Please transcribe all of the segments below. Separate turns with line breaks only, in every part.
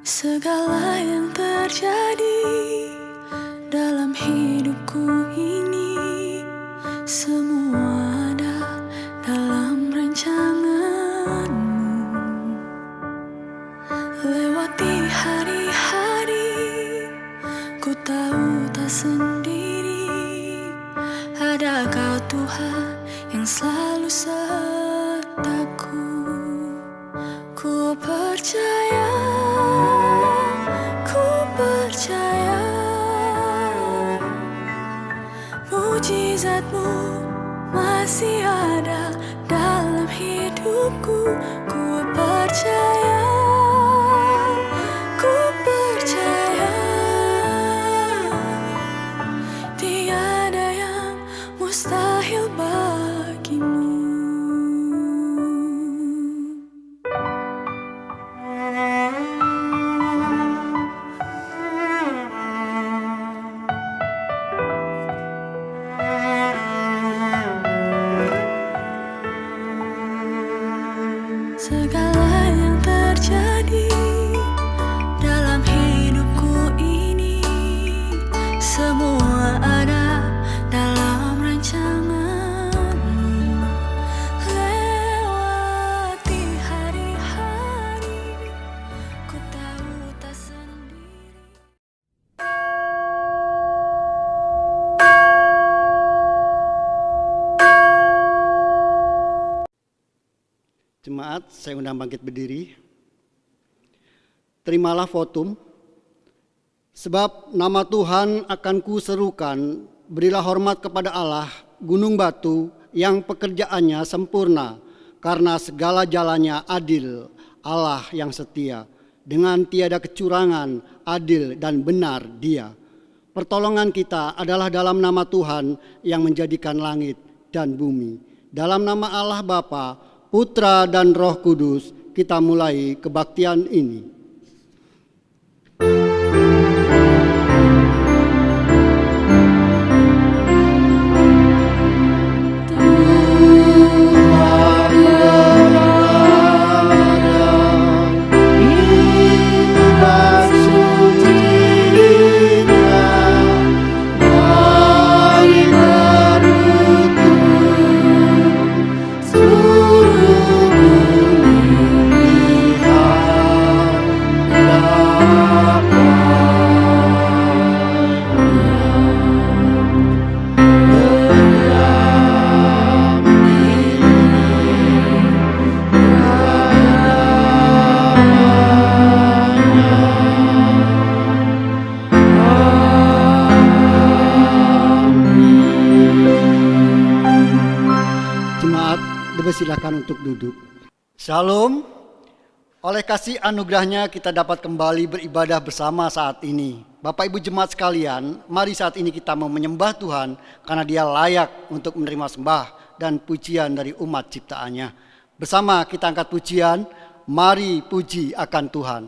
Segala yang terjadi dalam hidupku ini, semua ada dalam rancangan-Mu. Lewati hari-hari, ku tahu tak sendiri. Ada Kau Tuhan yang selalu sertaku. Ku percaya, ku percaya, mujizat-Mu masih ada dalam hidupku. Ku percaya, ku percaya, tiada yang mustahil bagi-Mu. Segala yang terjadi dalam hidupku ini, semua ada dalam rancangan-Mu. Lewati hari-hari, ku tahu tak sendiri.
Jemaat, saya undang bangkit berdiri. Terimalah votum. Sebab nama Tuhan akan kuserukan, berilah hormat kepada Allah, gunung batu yang pekerjaannya sempurna, karena segala jalannya adil, Allah yang setia, dengan tiada kecurangan, adil dan benar Dia. Pertolongan kita adalah dalam nama Tuhan yang menjadikan langit dan bumi. Dalam nama Allah Bapa, Putra dan Roh Kudus, kita mulai kebaktian ini. Silakan untuk duduk. Shalom. Oleh kasih anugerahnya kita dapat kembali beribadah bersama saat ini. Bapak Ibu jemaat sekalian, mari saat ini kita mau menyembah Tuhan karena Dia layak untuk menerima sembah dan pujian dari umat ciptaannya. Bersama kita angkat pujian, mari puji akan Tuhan.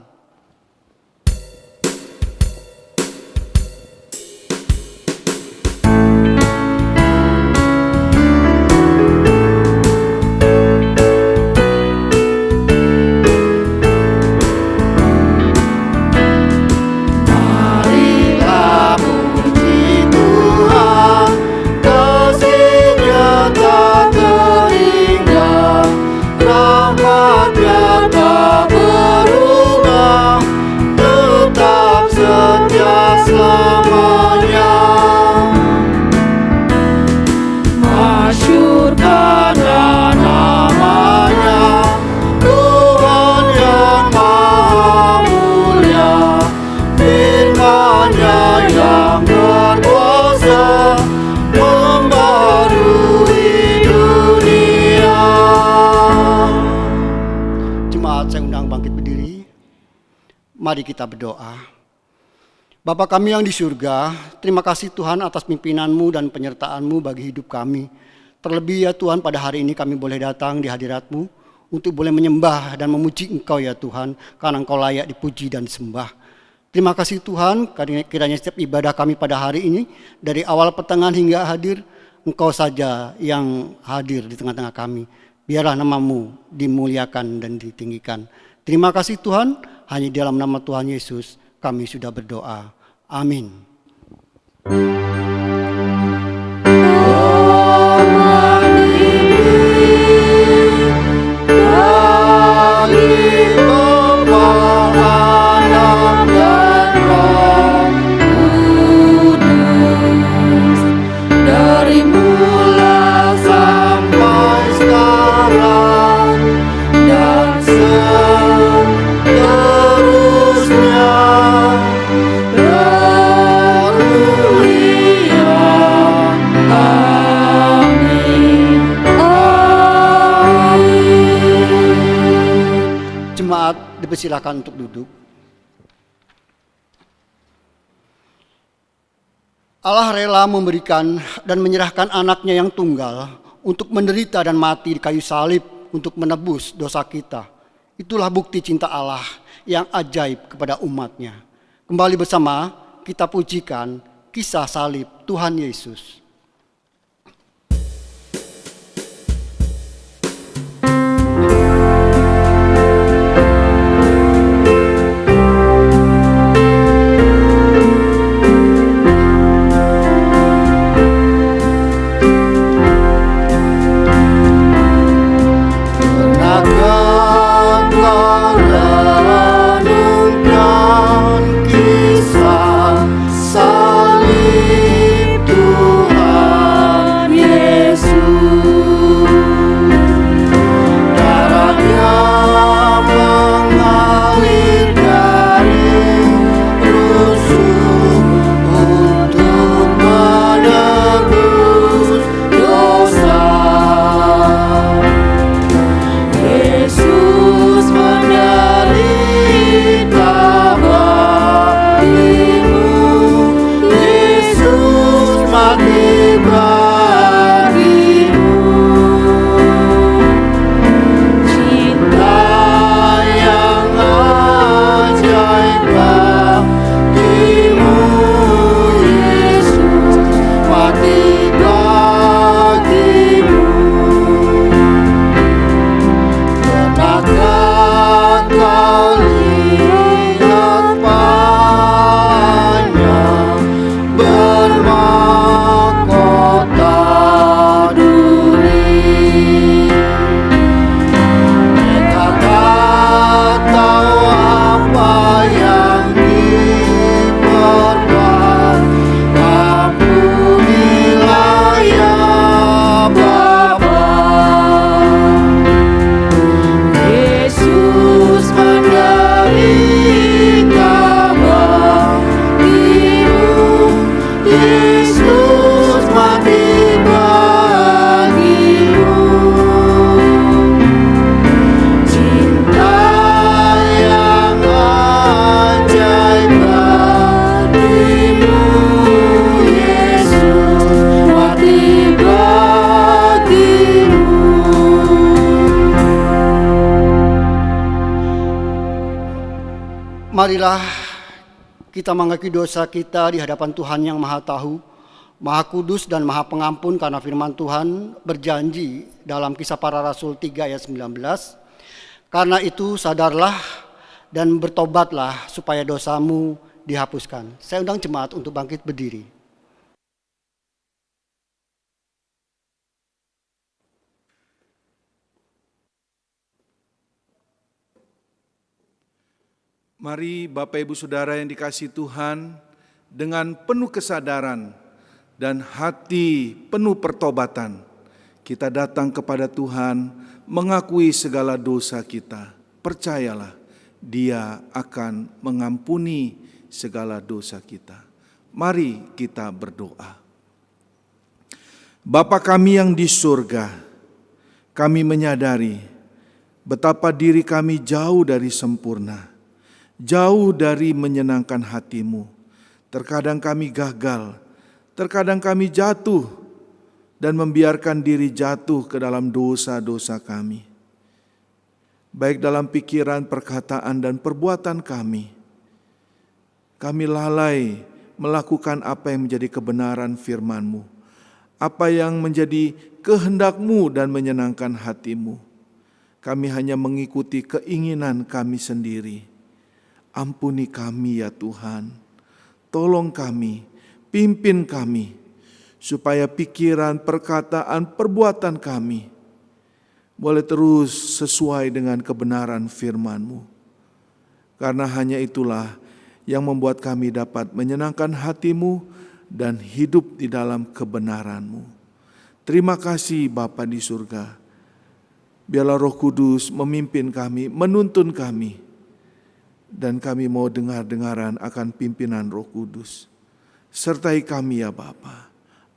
Mari kita berdoa. Bapa kami yang di surga, terima kasih Tuhan atas pimpinan-Mu dan penyertaan-Mu bagi hidup kami. Terlebih ya Tuhan, pada hari ini kami boleh datang di hadirat-Mu untuk boleh menyembah dan memuji Engkau ya Tuhan, karena Engkau layak dipuji dan disembah. Terima kasih Tuhan, kiranya setiap ibadah kami pada hari ini, dari awal pertengahan hingga hadir, Engkau saja yang hadir di tengah-tengah kami. Biarlah nama-Mu dimuliakan dan ditinggikan. Terima kasih Tuhan, Hanya di dalam nama Tuhan Yesus kami sudah berdoa. Amin.
Dari mula sampai sekarang dan seterusnya, termulia. Amin. Amin.
Jemaat dipersilakan untuk duduk. Allah rela memberikan dan menyerahkan anaknya yang tunggal untuk menderita dan mati di kayu salib untuk menebus dosa kita. Itulah bukti cinta Allah yang ajaib kepada umatnya. Kembali bersama kita pujikan kisah salib Tuhan Yesus. Marilah kita mengakui dosa kita di hadapan Tuhan yang Maha Tahu, Maha Kudus dan Maha Pengampun, karena firman Tuhan berjanji dalam Kisah Para Rasul 3 ayat 19. Karena itu sadarlah dan bertobatlah supaya dosamu dihapuskan. Saya undang jemaat untuk bangkit berdiri.
Mari Bapak Ibu Saudara yang dikasihi Tuhan, dengan penuh kesadaran dan hati penuh pertobatan, kita datang kepada Tuhan mengakui segala dosa kita. Percayalah, Dia akan mengampuni segala dosa kita. Mari kita berdoa. Bapa kami yang di surga, kami menyadari betapa diri kami jauh dari sempurna, jauh dari menyenangkan hati-Mu. Terkadang kami gagal, terkadang kami jatuh dan membiarkan diri jatuh ke dalam dosa-dosa kami. Baik dalam pikiran, perkataan, dan perbuatan kami. Kami lalai melakukan apa yang menjadi kebenaran firman-Mu, apa yang menjadi kehendak-Mu dan menyenangkan hati-Mu. Kami hanya mengikuti keinginan kami sendiri. Ampuni kami ya Tuhan. Tolong kami, pimpin kami, supaya pikiran, perkataan, perbuatan kami boleh terus sesuai dengan kebenaran firman-Mu. Karena hanya itulah yang membuat kami dapat menyenangkan hati-Mu dan hidup di dalam kebenaran-Mu. Terima kasih Bapa di surga. Biarlah Roh Kudus memimpin kami, menuntun kami, dan kami mau dengar-dengaran akan pimpinan Roh Kudus. Sertai kami ya Bapa,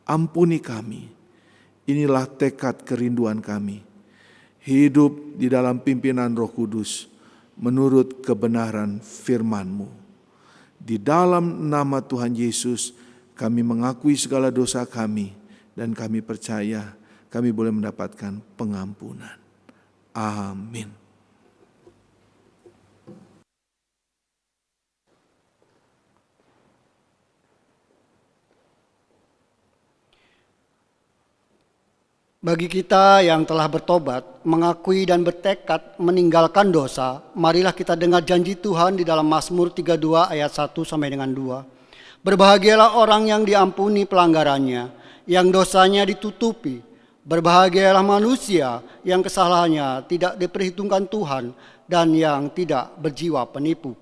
ampuni kami. Inilah tekad kerinduan kami, hidup di dalam pimpinan Roh Kudus menurut kebenaran firman-Mu. Di dalam nama Tuhan Yesus kami mengakui segala dosa kami, dan kami percaya kami boleh mendapatkan pengampunan. Amin.
Bagi kita yang telah bertobat, mengakui dan bertekad meninggalkan dosa, marilah kita dengar janji Tuhan di dalam Mazmur 32 ayat 1 sampai dengan 2. Berbahagialah orang yang diampuni pelanggarannya, yang dosanya ditutupi. Berbahagialah manusia yang kesalahannya tidak diperhitungkan Tuhan dan yang tidak berjiwa penipu.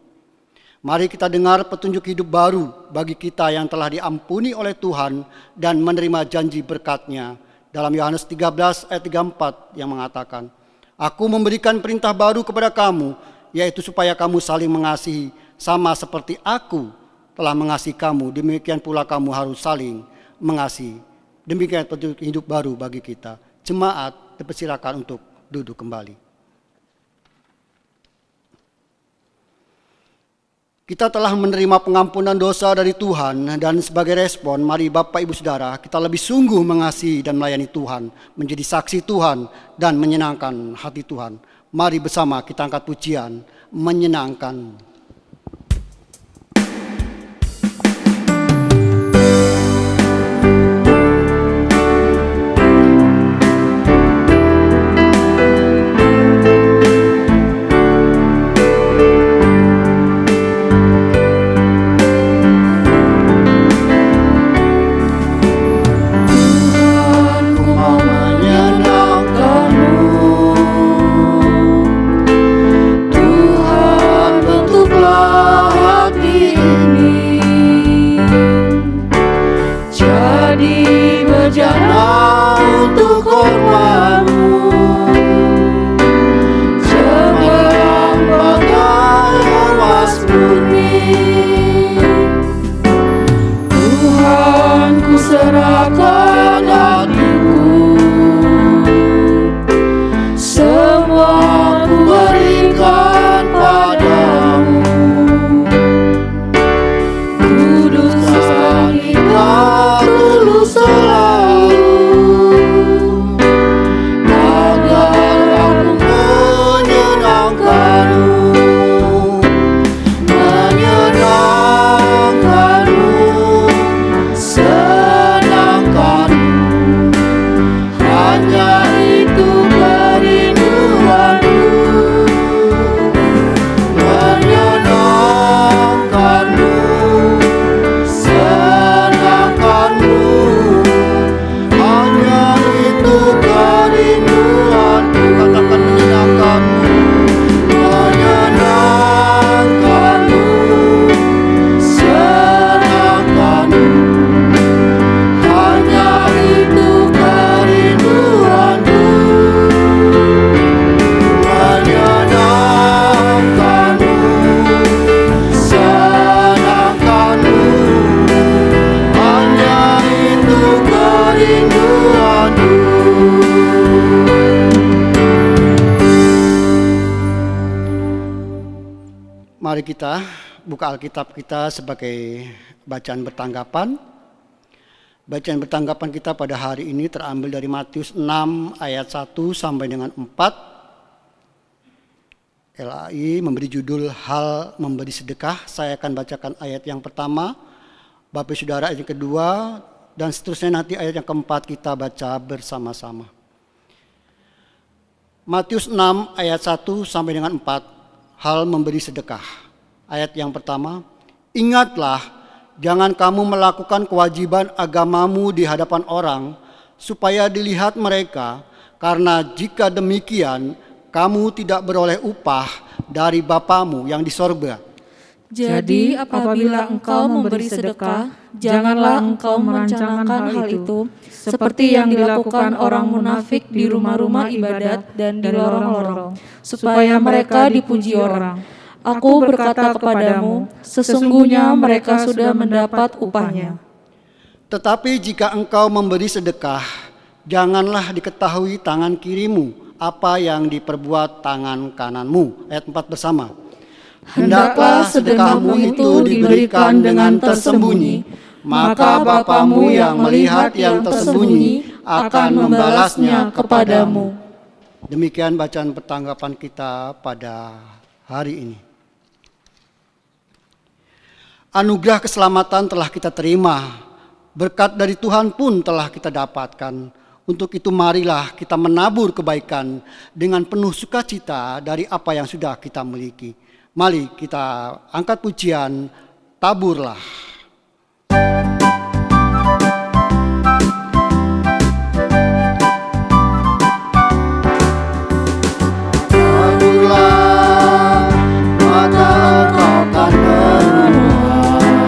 Mari kita dengar petunjuk hidup baru bagi kita yang telah diampuni oleh Tuhan dan menerima janji berkat-Nya. Dalam Yohanes 13 ayat 34 yang mengatakan, Aku memberikan perintah baru kepada kamu, yaitu supaya kamu saling mengasihi, sama seperti Aku telah mengasihi kamu, demikian pula kamu harus saling mengasihi. Demikian petunjuk hidup baru bagi kita. Jemaat dipersilakan untuk duduk kembali. Kita telah menerima pengampunan dosa dari Tuhan, dan sebagai respon, mari Bapak Ibu Saudara, kita lebih sungguh mengasihi dan melayani Tuhan, menjadi saksi Tuhan dan menyenangkan hati Tuhan. Mari bersama kita angkat pujian, menyenangkan. Mari kita buka Alkitab kita sebagai bacaan bertanggapan. Bacaan bertanggapan kita pada hari ini terambil dari Matius 6 ayat 1 sampai dengan 4. LAI memberi judul Hal Memberi Sedekah. Saya akan bacakan ayat yang pertama, Bapak Saudara ayat yang kedua, dan seterusnya nanti ayat yang keempat kita baca bersama-sama. Matius 6 ayat 1 sampai dengan 4. Hal memberi sedekah. Ayat yang pertama, ingatlah, jangan kamu melakukan kewajiban agamamu di hadapan orang, supaya dilihat mereka, karena jika demikian, kamu tidak beroleh upah dari Bapamu yang di sorga.
Jadi apabila engkau memberi sedekah, janganlah engkau merencanakan hal itu seperti yang dilakukan orang munafik di rumah-rumah ibadat dan di lorong-lorong, supaya mereka dipuji orang. Aku berkata kepadamu, sesungguhnya mereka sudah mendapat upahnya.
Tetapi jika engkau memberi sedekah, janganlah diketahui tangan kirimu apa yang diperbuat tangan kananmu. Ayat 4 bersama. Hendaklah sedekahmu itu diberikan dengan tersembunyi, maka Bapamu yang melihat yang tersembunyi akan membalasnya kepadamu. Demikian bacaan pertanggapan kita pada hari ini. Anugerah keselamatan telah kita terima, berkat dari Tuhan pun telah kita dapatkan. Untuk itu marilah kita menabur kebaikan dengan penuh sukacita dari apa yang sudah kita miliki. Mari kita angkat pujian, taburlah. Taburlah, maka engkau akan menuai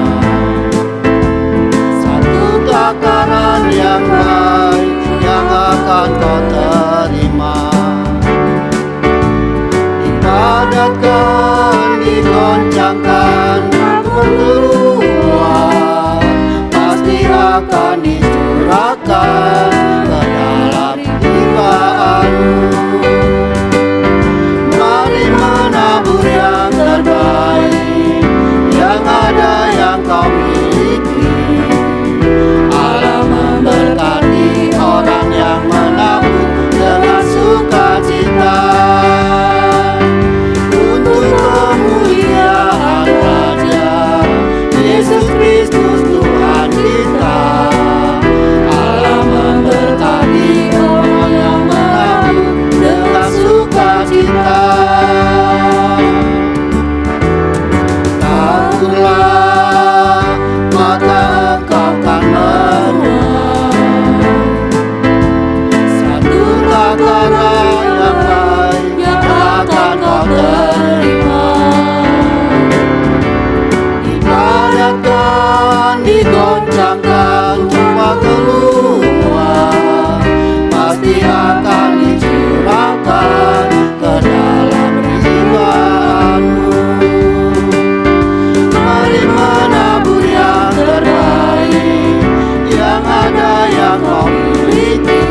satu takaran yang baik yang akan kau terima. Dipadatkan, digoncangkan, keluar, pasti akan dicurahkan ke dalam jiwamu. Mari menabur yang terbaik, yang ada yang kau miliki. Allah memberkati orang yang menabur dengan sukacita. Untuk kemuliaan Raja Yesus Kristus Tuhan kita. Allah memberkati orang yang menabur dengan sukacita. Taburlah, maka engkau akan menuai satu takaran yang baik yang akan kau terima. Dipadatkan, digoncangkan, coba keluar, pasti akan dicurahkan ke dalam jiwamu. Mari menabur yang terbaik, yang ada yang kau miliki.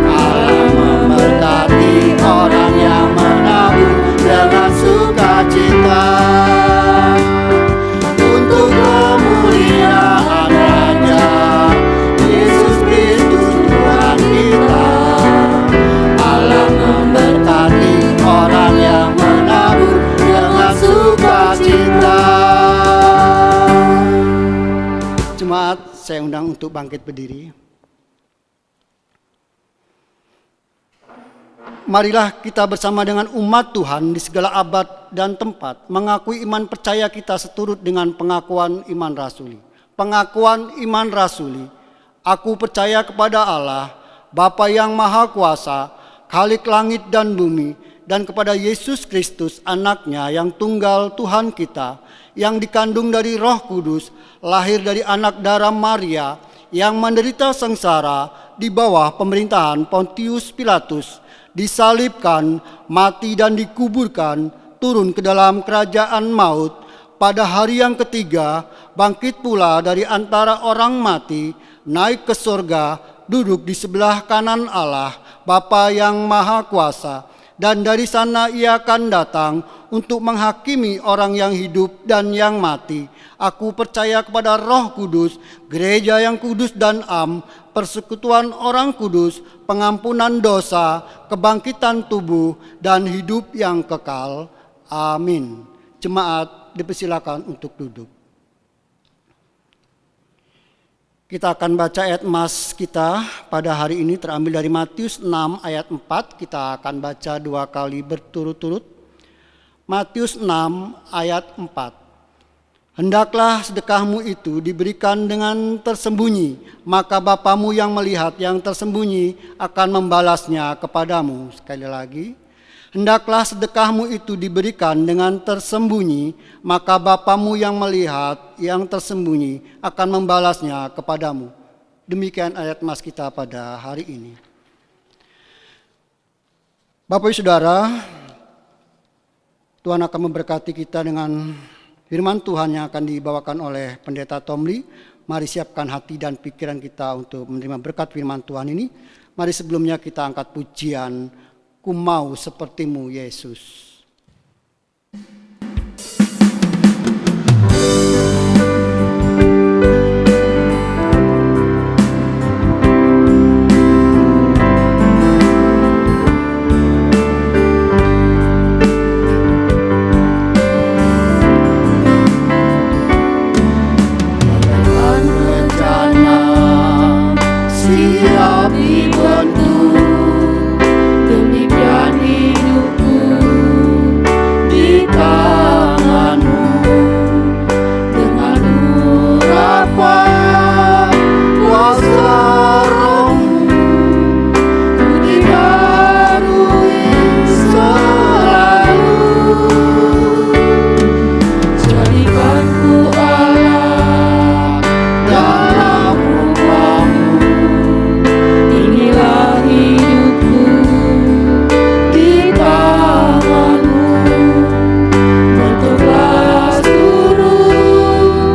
Allah memberkati orang yang menabur dengan sukacita. Untuk kemuliaan Raja Yesus Kristus Tuhan kita. Allah memberkati orang yang menabur dengan sukacita. Jemaat, saya undang untuk bangkit berdiri. Marilah kita bersama dengan umat Tuhan di segala abad dan tempat mengakui iman percaya kita seturut dengan pengakuan iman rasuli. Pengakuan iman rasuli. Aku percaya kepada Allah, Bapa yang Maha Kuasa, Khalik langit dan bumi, dan kepada Yesus Kristus anaknya yang tunggal Tuhan kita, yang dikandung dari Roh Kudus, lahir dari anak darah Maria, yang menderita sengsara di bawah pemerintahan Pontius Pilatus, disalibkan, mati dan dikuburkan, turun ke dalam kerajaan maut, pada hari yang ketiga bangkit pula dari antara orang mati, naik ke surga, duduk di sebelah kanan Allah, Bapa yang Maha Kuasa, dan dari sana ia akan datang untuk menghakimi orang yang hidup dan yang mati. Aku percaya kepada Roh Kudus, gereja yang kudus dan am, persekutuan orang kudus, pengampunan dosa, kebangkitan tubuh, dan hidup yang kekal. Amin. Jemaat dipersilakan untuk duduk. Kita akan baca ayat emas kita pada hari ini terambil dari Matius 6 ayat 4. Kita akan baca 2 kali berturut-turut. Matius 6 ayat 4. Hendaklah sedekahmu itu diberikan dengan tersembunyi, maka Bapamu yang melihat yang tersembunyi akan membalasnya kepadamu. Sekali lagi, hendaklah sedekahmu itu diberikan dengan tersembunyi, maka Bapamu yang melihat yang tersembunyi akan membalasnya kepadamu. Demikian ayat mas kita pada hari ini. Bapak Ibu Saudara, Tuhan akan memberkati kita dengan firman Tuhan yang akan dibawakan oleh Pendeta Tomli. Mari siapkan hati dan pikiran kita untuk menerima berkat firman Tuhan ini. Mari sebelumnya kita angkat pujian, Ku mau sepertimu Yesus.
Siap dibentuk demikian hidupku di tanganmu, dengan urapan kuasa rohmu ku dibarui selalu. Jadikan ku alat dalam rumahmu, inilah hidupku di tanganmu. Bertobatlah turun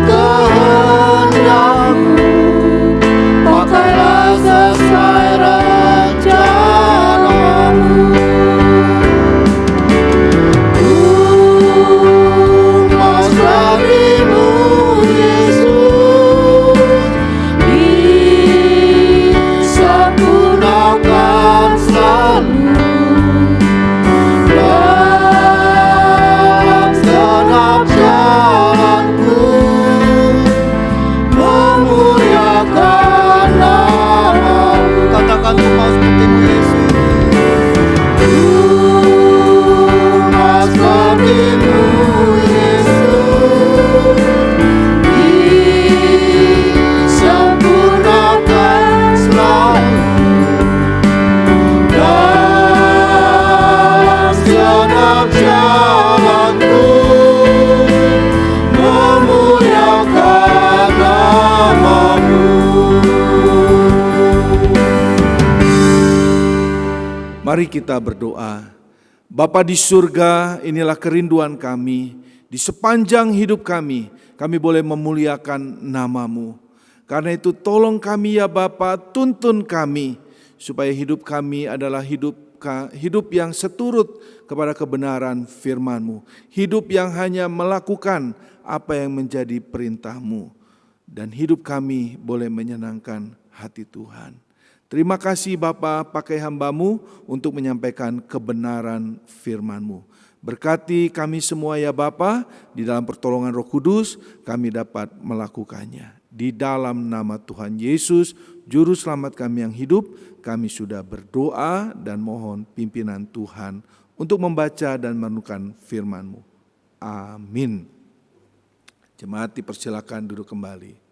kehendakmu, pakailah sesuai rencanamu. Ku mau sepertimu Yesus, disempurnakan selalu dalam segenap jalanku, memuliakan nama-Mu.
Katakan ku mau sepertimu Yesus.
Ku mau sepertimu Yesus, disempurnakan selalu dalam segenap jalanku, memuliakan nama-Mu.
Mari kita berdoa. Bapa di surga, inilah kerinduan kami. Di sepanjang hidup kami boleh memuliakan nama-Mu. Karena itu tolong kami ya Bapa, tuntun kami supaya hidup kami adalah hidup yang seturut kepada kebenaran firman-Mu. Hidup yang hanya melakukan apa yang menjadi perintah-Mu. Dan hidup kami boleh menyenangkan hati Tuhan. Terima kasih Bapa, pakai hamba-Mu untuk menyampaikan kebenaran firman-Mu. Berkati kami semua ya Bapa, di dalam pertolongan Roh Kudus kami dapat melakukannya. Di dalam nama Tuhan Yesus, Juru Selamat kami yang hidup, kami sudah berdoa dan mohon pimpinan Tuhan untuk membaca dan merenungkan firman-Mu. Amin. Jemaat dipersilakan duduk kembali.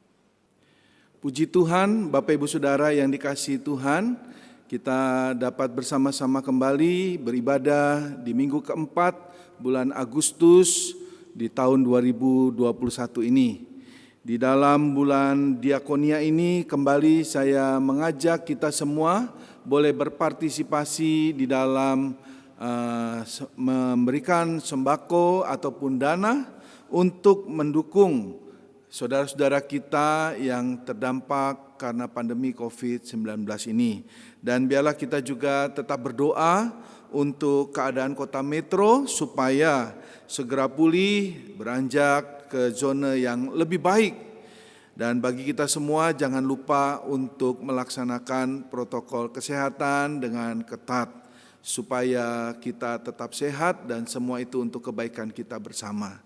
Puji Tuhan, Bapak Ibu Saudara yang dikasihi Tuhan, kita dapat bersama-sama kembali beribadah di minggu keempat bulan Agustus di tahun 2021 ini. Di dalam bulan diakonia ini kembali saya mengajak kita semua boleh berpartisipasi di dalam memberikan sembako ataupun dana untuk mendukung saudara-saudara kita yang terdampak karena pandemi COVID-19 ini. Dan biarlah kita juga tetap berdoa untuk keadaan kota Metro supaya segera pulih, beranjak ke zona yang lebih baik. Dan bagi kita semua jangan lupa untuk melaksanakan protokol kesehatan dengan ketat supaya kita tetap sehat dan semua itu untuk kebaikan kita bersama.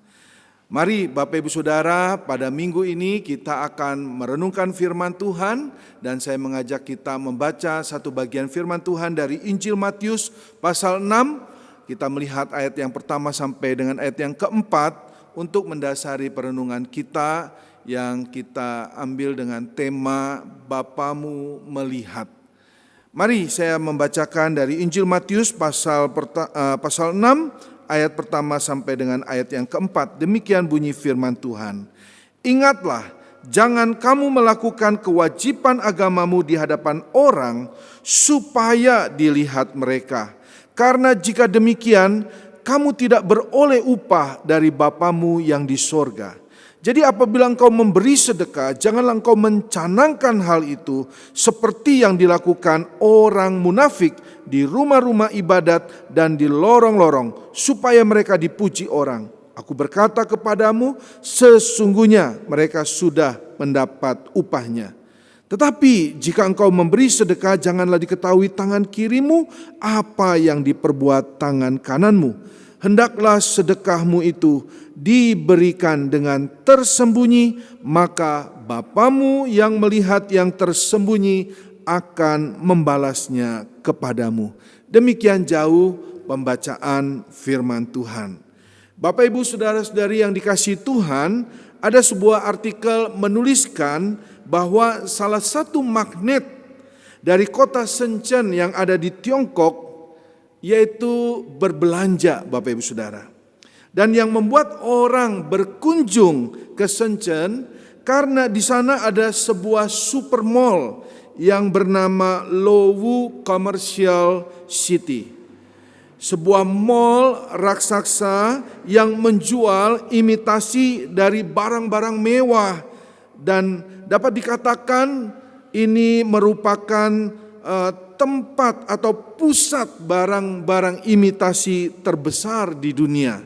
Mari Bapak Ibu Saudara, pada minggu ini kita akan merenungkan firman Tuhan dan saya mengajak kita membaca satu bagian firman Tuhan dari Injil Matius pasal 6 kita melihat ayat yang pertama sampai dengan ayat yang keempat untuk mendasari perenungan kita yang kita ambil dengan tema Bapamu melihat. Mari saya membacakan dari Injil Matius pasal 6 ayat pertama sampai dengan ayat yang keempat. Demikian bunyi firman Tuhan. Ingatlah, jangan kamu melakukan kewajiban agamamu di hadapan orang supaya dilihat mereka. Karena jika demikian, kamu tidak beroleh upah dari Bapamu yang di sorga. Jadi apabila engkau memberi sedekah, janganlah engkau mencanangkan hal itu seperti yang dilakukan orang munafik di rumah-rumah ibadat dan di lorong-lorong, supaya mereka dipuji orang. Aku berkata kepadamu, sesungguhnya mereka sudah mendapat upahnya. Tetapi jika engkau memberi sedekah, janganlah diketahui tangan kirimu apa yang diperbuat tangan kananmu. Hendaklah sedekahmu itu diberikan dengan tersembunyi, maka Bapamu yang melihat yang tersembunyi akan membalasnya kepadamu. Demikian jauh pembacaan firman Tuhan. Bapak, Ibu, saudara-saudari yang dikasihi Tuhan, ada sebuah artikel menuliskan bahwa salah satu magnet dari kota Shenzhen yang ada di Tiongkok yaitu berbelanja, Bapak Ibu Saudara. Dan yang membuat orang berkunjung ke Shenzhen karena di sana ada sebuah super mall yang bernama Lowu Commercial City. Sebuah mall raksasa yang menjual imitasi dari barang-barang mewah, dan dapat dikatakan ini merupakan tempat atau pusat barang-barang imitasi terbesar di dunia.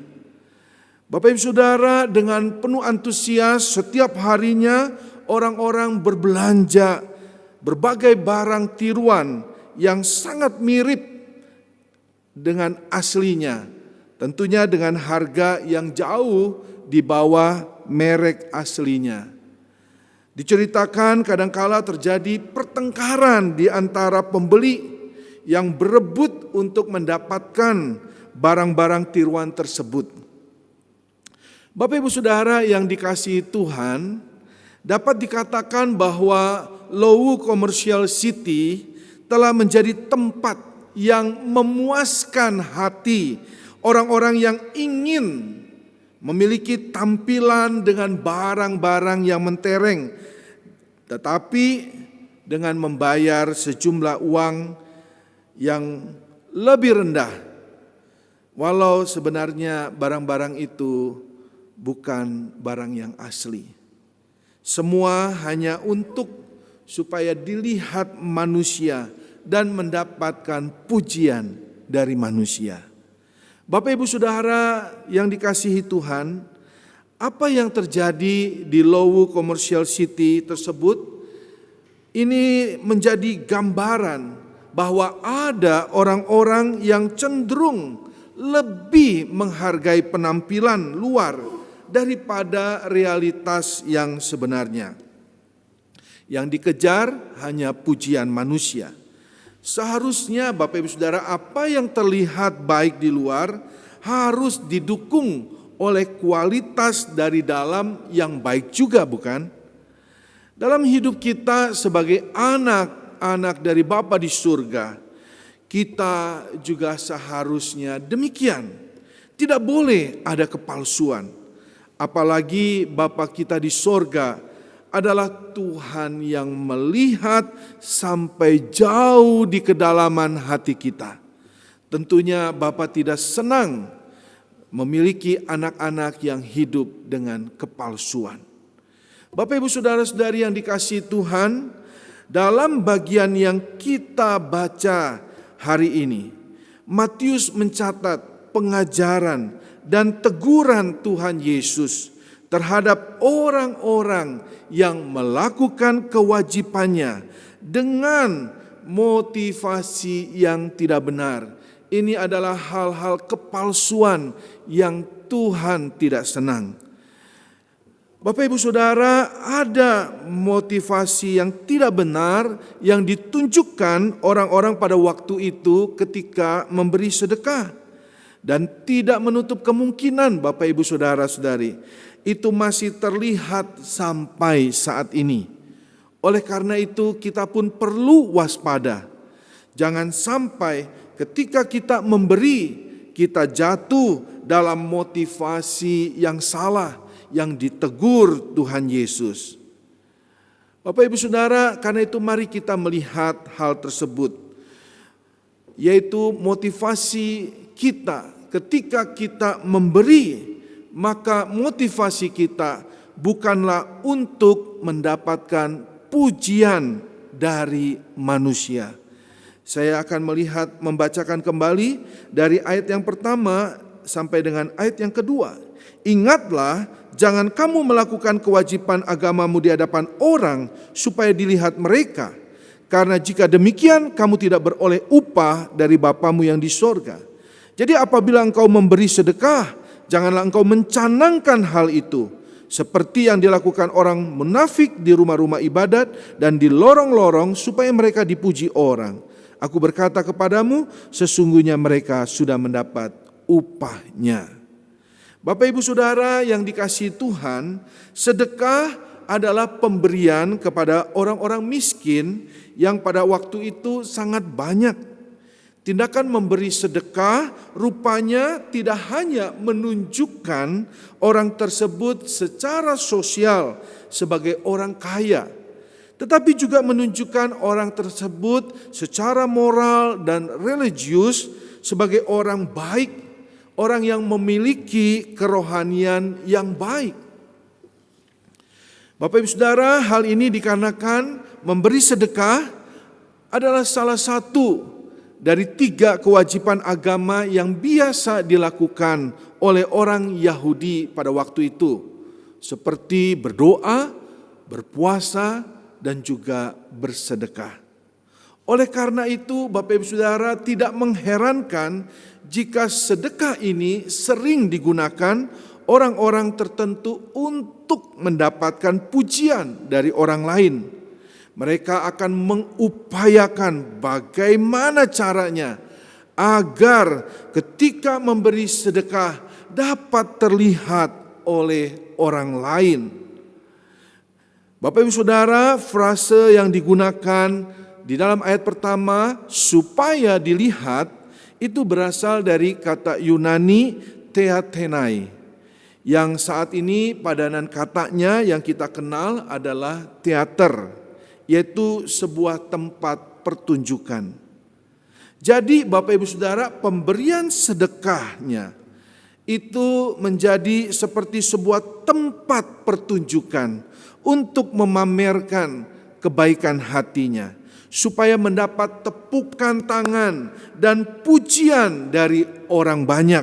Bapak Ibu Saudara, dengan penuh antusias setiap harinya orang-orang berbelanja berbagai barang tiruan yang sangat mirip dengan aslinya, tentunya dengan harga yang jauh di bawah merek aslinya. Diceritakan kadangkala terjadi pertengkaran di antara pembeli yang berebut untuk mendapatkan barang-barang tiruan tersebut. Bapak Ibu Saudara yang dikasihi Tuhan, dapat dikatakan bahwa Lowu Commercial City telah menjadi tempat yang memuaskan hati orang-orang yang ingin memiliki tampilan dengan barang-barang yang mentereng, tetapi dengan membayar sejumlah uang yang lebih rendah, walau sebenarnya barang-barang itu bukan barang yang asli. Semua hanya untuk supaya dilihat manusia dan mendapatkan pujian dari manusia. Bapak Ibu Saudara yang dikasihi Tuhan, apa yang terjadi di Lowu Commercial City tersebut ini menjadi gambaran bahwa ada orang-orang yang cenderung lebih menghargai penampilan luar daripada realitas yang sebenarnya. Yang dikejar hanya pujian manusia. Seharusnya Bapak Ibu Saudara, apa yang terlihat baik di luar harus didukung oleh kualitas dari dalam yang baik juga, bukan? Dalam hidup kita sebagai anak-anak dari Bapa di surga, kita juga seharusnya demikian. Tidak boleh ada kepalsuan. Apalagi Bapa kita di surga adalah Tuhan yang melihat sampai jauh di kedalaman hati kita. Tentunya Bapa tidak senang memiliki anak-anak yang hidup dengan kepalsuan. Bapak Ibu Saudara-saudari yang dikasihi Tuhan, dalam bagian yang kita baca hari ini, Matius mencatat pengajaran dan teguran Tuhan Yesus terhadap orang-orang yang melakukan kewajibannya dengan motivasi yang tidak benar. Ini adalah hal-hal kepalsuan yang Tuhan tidak senang. Bapak Ibu Saudara, ada motivasi yang tidak benar yang ditunjukkan orang-orang pada waktu itu ketika memberi sedekah. Dan tidak menutup kemungkinan Bapak Ibu Saudara-saudari, itu masih terlihat sampai saat ini. Oleh karena itu kita pun perlu waspada. Jangan sampai ketika kita memberi, kita jatuh dalam motivasi yang salah, yang ditegur Tuhan Yesus. Bapak Ibu Saudara, karena itu mari kita melihat hal tersebut, yaitu motivasi kita ketika kita memberi, maka motivasi kita bukanlah untuk mendapatkan pujian dari manusia. Saya akan membacakan kembali dari ayat yang pertama sampai dengan ayat yang kedua. Ingatlah, jangan kamu melakukan kewajiban agamamu di hadapan orang supaya dilihat mereka. Karena jika demikian kamu tidak beroleh upah dari Bapamu yang di sorga. Jadi apabila engkau memberi sedekah, janganlah engkau mencanangkan hal itu, seperti yang dilakukan orang munafik di rumah-rumah ibadat dan di lorong-lorong supaya mereka dipuji orang. Aku berkata kepadamu, sesungguhnya mereka sudah mendapat upahnya. Bapak Ibu Saudara yang dikasihi Tuhan, sedekah adalah pemberian kepada orang-orang miskin yang pada waktu itu sangat banyak. Tindakan memberi sedekah rupanya tidak hanya menunjukkan orang tersebut secara sosial sebagai orang kaya, tetapi juga menunjukkan orang tersebut secara moral dan religius sebagai orang baik, orang yang memiliki kerohanian yang baik. Bapak Ibu Saudara, hal ini dikarenakan memberi sedekah adalah salah satu dari 3 kewajiban agama yang biasa dilakukan oleh orang Yahudi pada waktu itu, seperti berdoa, berpuasa, dan juga bersedekah. Oleh karena itu, Bapak Ibu Saudara, tidak mengherankan jika sedekah ini sering digunakan orang-orang tertentu untuk mendapatkan pujian dari orang lain. Mereka akan mengupayakan bagaimana caranya agar ketika memberi sedekah dapat terlihat oleh orang lain. Bapak Ibu Saudara, frase yang digunakan di dalam ayat pertama, supaya dilihat, itu berasal dari kata Yunani theatenai, yang saat ini padanan katanya yang kita kenal adalah teater, yaitu sebuah tempat pertunjukan. Jadi Bapak Ibu Saudara, pemberian sedekahnya itu menjadi seperti sebuah tempat pertunjukan untuk memamerkan kebaikan hatinya, supaya mendapat tepukan tangan dan pujian dari orang banyak.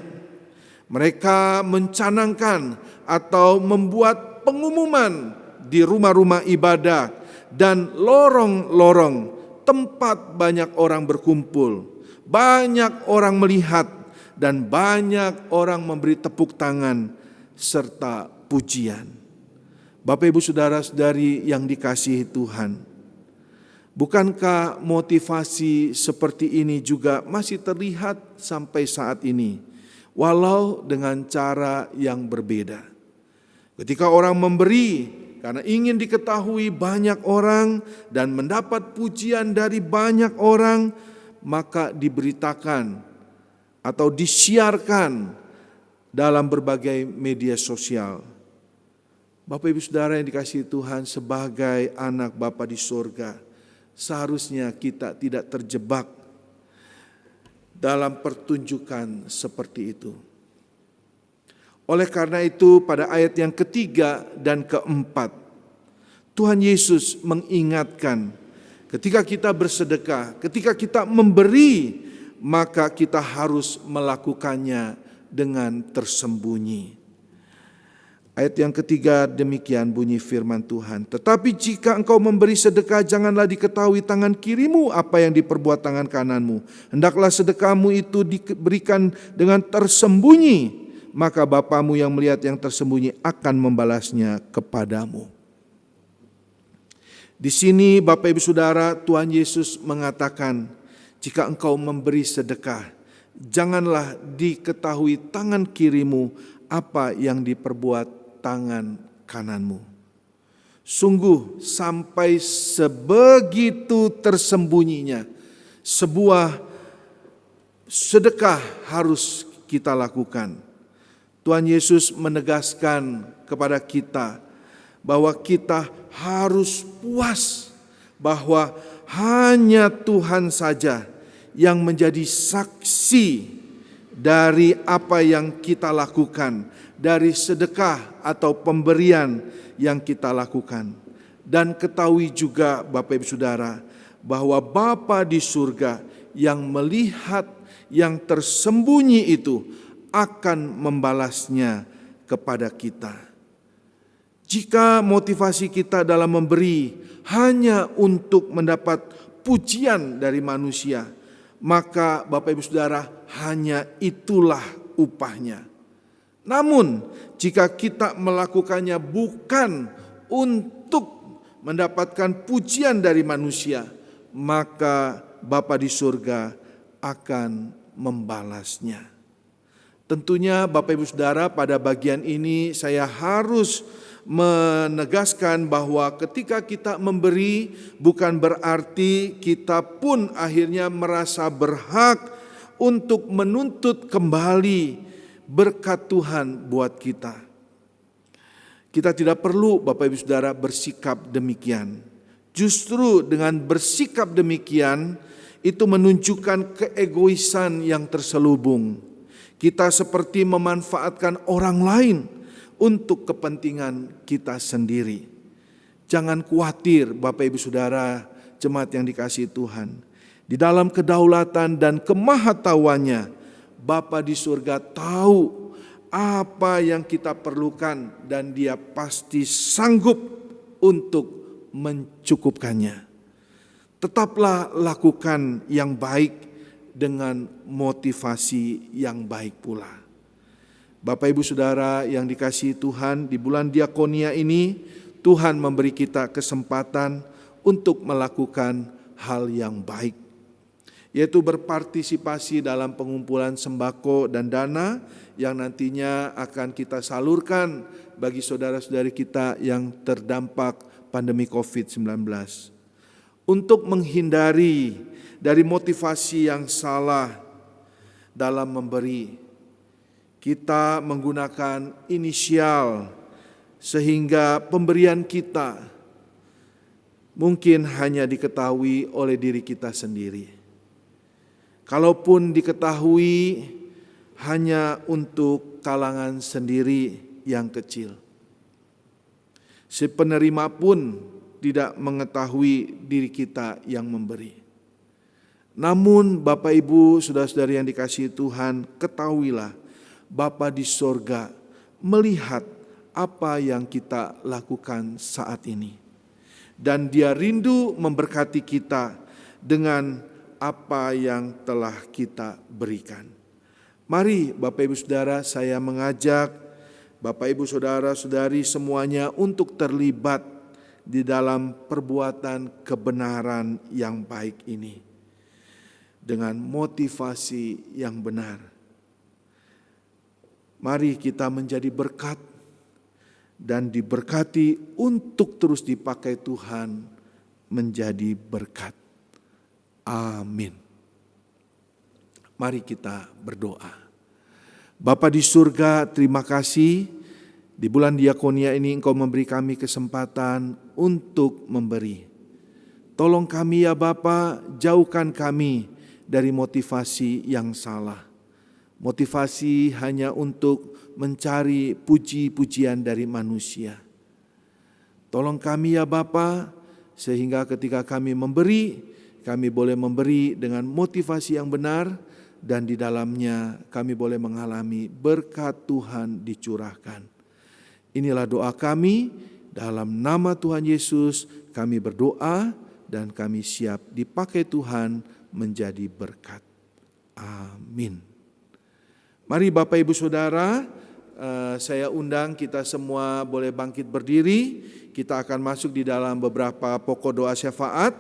Mereka mencanangkan atau membuat pengumuman di rumah-rumah ibadah dan lorong-lorong tempat banyak orang berkumpul, banyak orang melihat, dan banyak orang memberi tepuk tangan serta pujian. Bapak Ibu Saudara-saudari yang dikasihi Tuhan, bukankah motivasi seperti ini juga masih terlihat sampai saat ini, walau dengan cara yang berbeda? Ketika orang memberi karena ingin diketahui banyak orang dan mendapat pujian dari banyak orang, maka diberitakan atau disiarkan dalam berbagai media sosial. Bapak Ibu Saudara yang dikasihi Tuhan, sebagai anak Bapa di sorga, seharusnya kita tidak terjebak dalam pertunjukan seperti itu. Oleh karena itu pada ayat yang ketiga dan keempat, Tuhan Yesus mengingatkan ketika kita bersedekah, ketika kita memberi, maka kita harus melakukannya dengan tersembunyi. Ayat yang ketiga demikian bunyi firman Tuhan. Tetapi jika engkau memberi sedekah, janganlah diketahui tangan kirimu apa yang diperbuat tangan kananmu. Hendaklah sedekahmu itu diberikan dengan tersembunyi, maka Bapamu yang melihat yang tersembunyi akan membalasnya kepadamu. Di sini Bapak Ibu Saudara, Tuhan Yesus mengatakan, jika engkau memberi sedekah, Janganlah diketahui tangan kirimu apa yang diperbuat tangan kananmu. Sungguh sampai sebegitu tersembunyinya sebuah sedekah harus kita lakukan. Tuhan Yesus menegaskan kepada kita bahwa kita harus puas bahwa hanya Tuhan saja yang menjadi saksi dari apa yang kita lakukan, dari sedekah atau pemberian yang kita lakukan. Dan ketahui juga Bapak Ibu Saudara bahwa Bapa di surga yang melihat yang tersembunyi itu akan membalasnya kepada kita. Jika motivasi kita dalam memberi hanya untuk mendapat pujian dari manusia, maka Bapak Ibu Saudara hanya itulah upahnya. Namun jika kita melakukannya bukan untuk mendapatkan pujian dari manusia, maka Bapa di surga akan membalasnya. Tentunya Bapak Ibu Saudara, pada bagian ini saya harus menegaskan bahwa ketika kita memberi bukan berarti kita pun akhirnya merasa berhak untuk menuntut kembali berkat Tuhan buat kita. Kita tidak perlu Bapak Ibu Saudara bersikap demikian. Justru dengan bersikap demikian itu menunjukkan keegoisan yang terselubung. Kita seperti memanfaatkan orang lain untuk kepentingan kita sendiri. Jangan khawatir Bapak Ibu Saudara, jemaat yang dikasihi Tuhan. Di dalam kedaulatan dan kemahatauannya, Bapa di surga tahu apa yang kita perlukan dan Dia pasti sanggup untuk mencukupkannya. Tetaplah lakukan yang baik dengan motivasi yang baik pula. Bapak Ibu Saudara yang dikasihi Tuhan, di bulan diakonia ini Tuhan memberi kita kesempatan untuk melakukan hal yang baik, yaitu berpartisipasi dalam pengumpulan sembako dan dana yang nantinya akan kita salurkan bagi saudara-saudari kita yang terdampak pandemi COVID-19. Untuk menghindari dari motivasi yang salah dalam memberi, kita menggunakan inisial sehingga pemberian kita mungkin hanya diketahui oleh diri kita sendiri. Kalaupun diketahui hanya untuk kalangan sendiri yang kecil. Si penerima pun tidak mengetahui diri kita yang memberi. Namun Bapak Ibu saudara-saudari yang dikasihi Tuhan, ketahuilah Bapa di sorga melihat apa yang kita lakukan saat ini. Dan Dia rindu memberkati kita dengan apa yang telah kita berikan. Mari Bapak Ibu Saudara, saya mengajak Bapak Ibu Saudara-saudari semuanya untuk terlibat di dalam perbuatan kebenaran yang baik ini. Dengan motivasi yang benar. Mari kita menjadi berkat dan diberkati untuk terus dipakai Tuhan menjadi berkat. Amin. Mari kita berdoa. Bapa di surga, terima kasih di bulan diakonia ini Engkau memberi kami kesempatan untuk memberi. Tolong kami ya Bapa, jauhkan kami dari motivasi yang salah. Motivasi hanya untuk mencari puji-pujian dari manusia. Tolong kami ya Bapa, sehingga ketika kami memberi, kami boleh memberi dengan motivasi yang benar, dan di dalamnya kami boleh mengalami berkat Tuhan dicurahkan. Inilah doa kami, dalam nama Tuhan Yesus kami berdoa dan kami siap dipakai Tuhan menjadi berkat. Amin. Mari Bapak Ibu Saudara, saya undang kita semua boleh bangkit berdiri. Kita akan masuk di dalam beberapa pokok doa syafaat.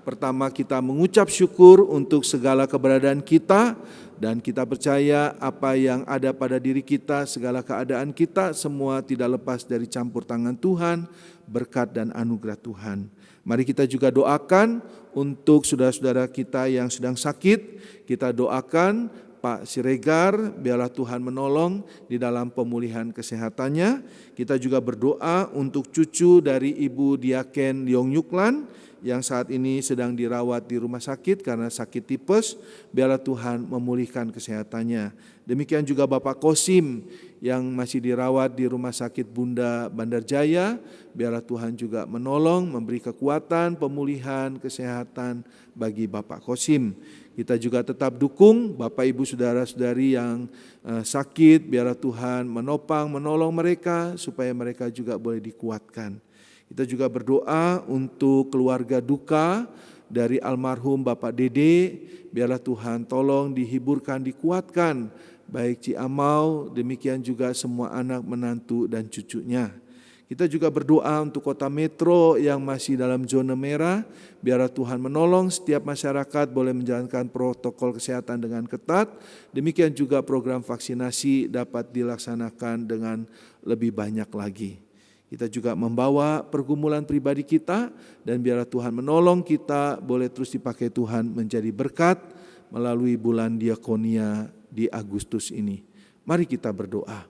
Pertama, kita mengucap syukur untuk segala keberadaan kita, dan kita percaya apa yang ada pada diri kita, segala keadaan kita, semua tidak lepas dari campur tangan Tuhan, berkat dan anugerah Tuhan. Mari kita juga doakan untuk saudara-saudara kita yang sedang sakit. Kita doakan Pak Siregar, biarlah Tuhan menolong di dalam pemulihan kesehatannya. Kita juga berdoa untuk cucu dari Ibu Diaken Leong Nyuklan yang saat ini sedang dirawat di rumah sakit karena sakit tipes. Biarlah Tuhan memulihkan kesehatannya. Demikian juga Bapak Kosim yang masih dirawat di rumah sakit Bunda Bandar Jaya. Biarlah Tuhan juga menolong, memberi kekuatan, pemulihan, kesehatan bagi Bapak Kosim. Kita juga tetap dukung Bapak Ibu Saudara-saudari yang sakit. Biarlah Tuhan menopang, menolong mereka supaya mereka juga boleh dikuatkan. Kita juga berdoa untuk keluarga duka dari almarhum Bapak Dede. Biarlah Tuhan tolong dihiburkan, dikuatkan. Baik Ci Amau, demikian juga semua anak, menantu dan cucunya. Kita juga berdoa untuk kota metro yang masih dalam zona merah. Biarlah Tuhan menolong setiap masyarakat boleh menjalankan protokol kesehatan dengan ketat. Demikian juga program vaksinasi dapat dilaksanakan dengan lebih banyak lagi. Kita juga membawa pergumulan pribadi kita dan biarlah Tuhan menolong kita boleh terus dipakai Tuhan menjadi berkat melalui bulan diakonia di Agustus ini. Mari kita berdoa.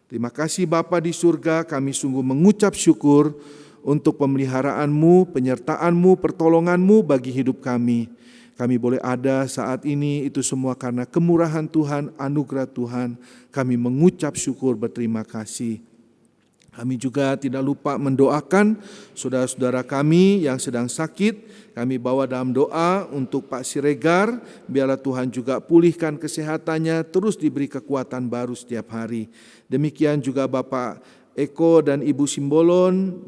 Terima kasih Bapa di surga, kami sungguh mengucap syukur untuk pemeliharaanmu, penyertaanmu, pertolonganmu bagi hidup kami. Kami boleh ada saat ini itu semua karena kemurahan Tuhan, anugerah Tuhan. Kami mengucap syukur, berterima kasih. Kami juga tidak lupa mendoakan saudara-saudara kami yang sedang sakit. Kami bawa dalam doa untuk Pak Siregar, biarlah Tuhan juga pulihkan kesehatannya, terus diberi kekuatan baru setiap hari. Demikian juga Bapak Eko dan Ibu Simbolon,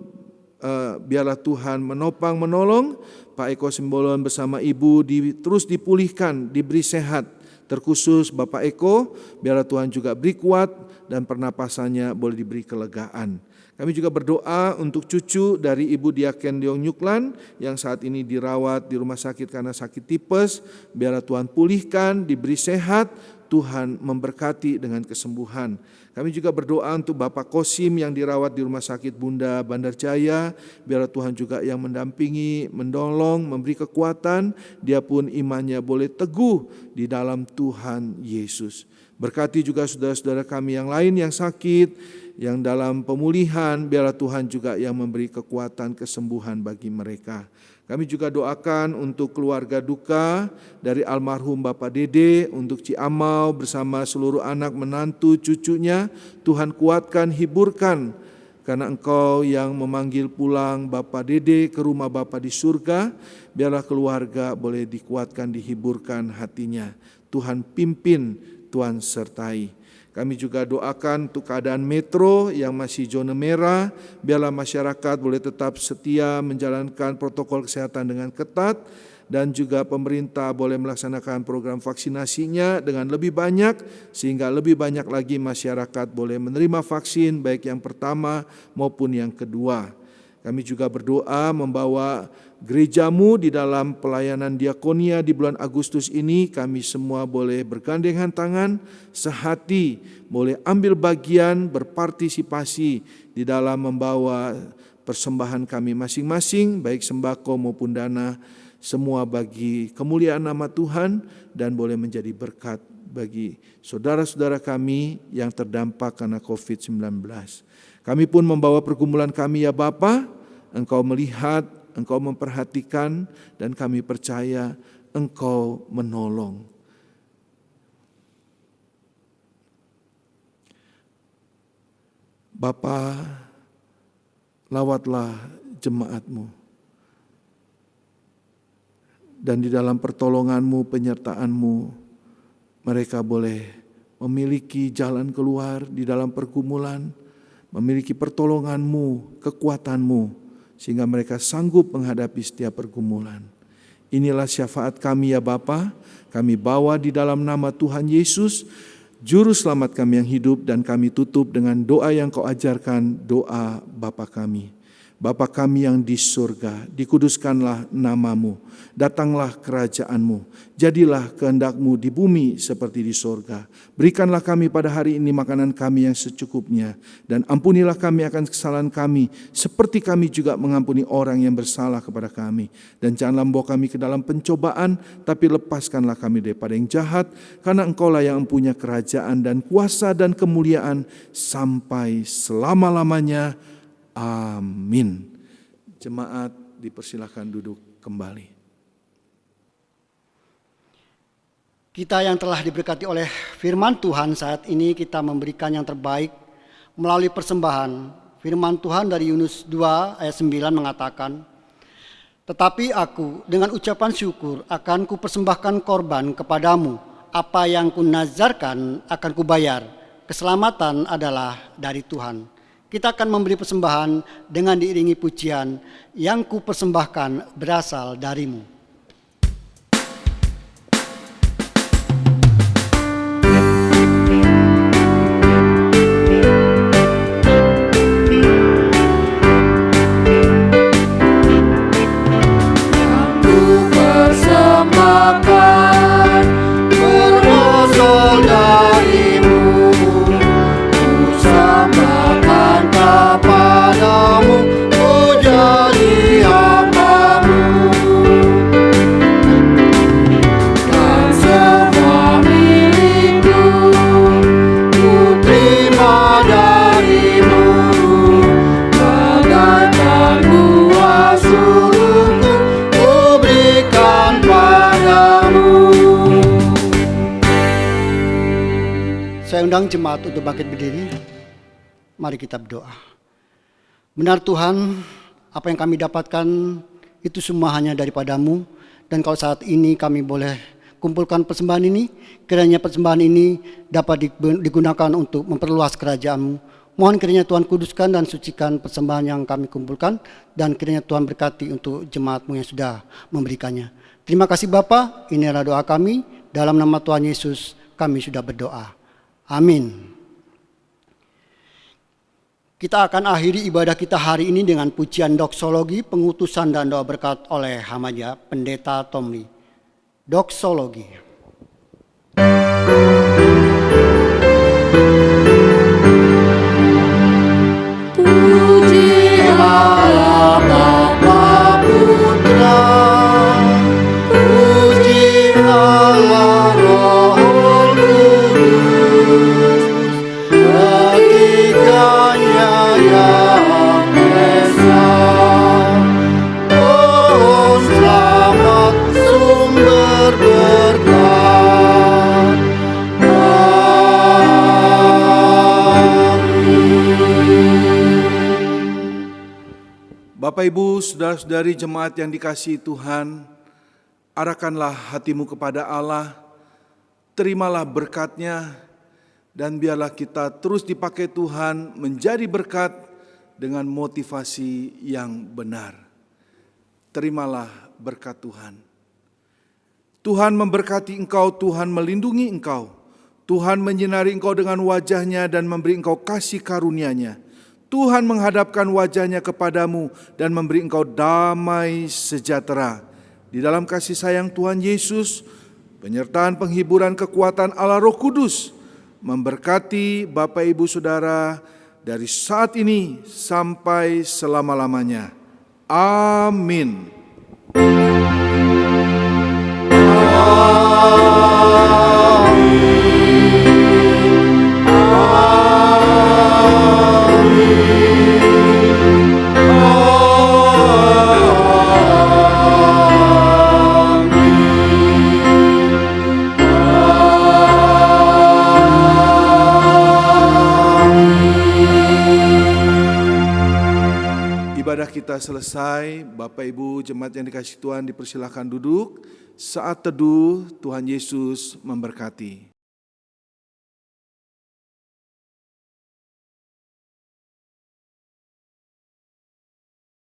biarlah Tuhan menopang, menolong. Pak Eko Simbolon bersama Ibu terus dipulihkan, diberi sehat. Terkhusus Bapak Eko, biarlah Tuhan juga beri kuat dan pernapasannya boleh diberi kelegaan. Kami juga berdoa untuk cucu dari Ibu Diaken Leong Nyuklan yang saat ini dirawat di rumah sakit karena sakit tipes. Biarlah Tuhan pulihkan, diberi sehat, Tuhan memberkati dengan kesembuhan. Kami juga berdoa untuk Bapak Kosim yang dirawat di rumah sakit Bunda Bandar Jaya. Biarlah Tuhan juga yang mendampingi, menolong, memberi kekuatan. Dia pun imannya boleh teguh di dalam Tuhan Yesus. Berkati juga saudara-saudara kami yang lain yang sakit, yang dalam pemulihan. Biarlah Tuhan juga yang memberi kekuatan kesembuhan bagi mereka. Kami juga doakan untuk keluarga duka dari almarhum Bapak Dede, untuk Ci Amau bersama seluruh anak, menantu, cucunya. Tuhan kuatkan, hiburkan, karena Engkau yang memanggil pulang Bapak Dede ke rumah Bapa di surga. Biarlah keluarga boleh dikuatkan, dihiburkan hatinya. Tuhan pimpin, Tuhan sertai. Kami juga doakan untuk keadaan metro yang masih zona merah. Biarlah masyarakat boleh tetap setia menjalankan protokol kesehatan dengan ketat. Dan juga pemerintah boleh melaksanakan program vaksinasinya dengan lebih banyak. Sehingga lebih banyak lagi masyarakat boleh menerima vaksin baik yang pertama maupun yang kedua. Kami juga berdoa membawa gerejamu di dalam pelayanan diakonia di bulan Agustus ini. Kami semua boleh bergandengan tangan, sehati, boleh ambil bagian, berpartisipasi di dalam membawa persembahan kami masing-masing, baik sembako maupun dana, semua bagi kemuliaan nama Tuhan dan boleh menjadi berkat bagi saudara-saudara kami yang terdampak karena COVID-19. Kami pun membawa pergumulan kami ya Bapa, Engkau melihat, Engkau memperhatikan, dan kami percaya Engkau menolong. Bapa, lawatlah jemaat-Mu, dan di dalam pertolongan-Mu, penyertaan-Mu, mereka boleh memiliki jalan keluar di dalam pergumulan, memiliki pertolongan-Mu, kekuatan-Mu, sehingga mereka sanggup menghadapi setiap pergumulan. Inilah syafaat kami ya Bapa, kami bawa di dalam nama Tuhan Yesus, Juru Selamat kami yang hidup, dan kami tutup dengan doa yang Kau ajarkan, doa Bapa kami. Bapa kami yang di surga, dikuduskanlah namamu, datanglah kerajaanmu, jadilah kehendak-Mu di bumi seperti di surga. Berikanlah kami pada hari ini makanan kami yang secukupnya, dan ampunilah kami akan kesalahan kami, seperti kami juga mengampuni orang yang bersalah kepada kami. Dan janganlah membawa kami ke dalam pencobaan, tapi lepaskanlah kami daripada yang jahat, karena Engkaulah yang mempunyai kerajaan dan kuasa dan kemuliaan sampai selama-lamanya. Amin. Jemaat dipersilakan duduk kembali.
Kita yang telah diberkati oleh firman Tuhan, saat ini kita memberikan yang terbaik melalui persembahan. Firman Tuhan dari Yunus 2 ayat 9 mengatakan, "Tetapi aku dengan ucapan syukur akan kupersembahkan korban kepadamu, apa yang kunazarkan akan kubayar. Keselamatan adalah dari Tuhan." Kita akan memberi persembahan dengan diiringi pujian, yang kupersembahkan berasal darimu.
Persembahkan berasal darimu, persembahkan kepadamu, ku jadi hamba-Mu. Dan semua milikku, ku terima darimu, bagaikan buah sulungku, ku berikan padamu.
Saya undang jemaat untuk bangkit berdiri. Mari kita berdoa. Benar Tuhan, apa yang kami dapatkan itu semua hanya daripada-Mu. Dan kalau saat ini kami boleh kumpulkan persembahan ini, kiranya persembahan ini dapat digunakan untuk memperluas kerajaan-Mu. Mohon kiranya Tuhan kuduskan dan sucikan persembahan yang kami kumpulkan, dan kiranya Tuhan berkati untuk jemaat-Mu yang sudah memberikannya. Terima kasih Bapa, ini adalah doa kami. Dalam nama Tuhan Yesus kami sudah berdoa. Amin. Kita akan akhiri ibadah kita hari ini dengan pujian doksologi, pengutusan dan doa berkat oleh Hamaja Pendeta Tomli. Doksologi.
Puji Allah Bapa Putra, puji Allah Roh Kudus, ketiganya yang esa. Oh selamat sumber berkat.
Bapak Ibu, saudara-saudari jemaat yang dikasihi Tuhan, arahkanlah hatimu kepada Allah, terimalah berkat-Nya, dan biarlah kita terus dipakai Tuhan menjadi berkat dengan motivasi yang benar. Terimalah berkat Tuhan. Tuhan memberkati engkau, Tuhan melindungi engkau, Tuhan menyinari engkau dengan wajah-Nya dan memberi engkau kasih karunia-Nya. Tuhan menghadapkan wajah-Nya kepadamu dan memberi engkau damai sejahtera. Di dalam kasih sayang Tuhan Yesus, penyertaan penghiburan kekuatan Allah Roh Kudus memberkati Bapak Ibu Saudara dari saat ini sampai selama-lamanya. Amin. Ibadah kita selesai, Bapak Ibu jemaat yang dikasihi Tuhan dipersilakan duduk. Saat teduh, Tuhan Yesus memberkati.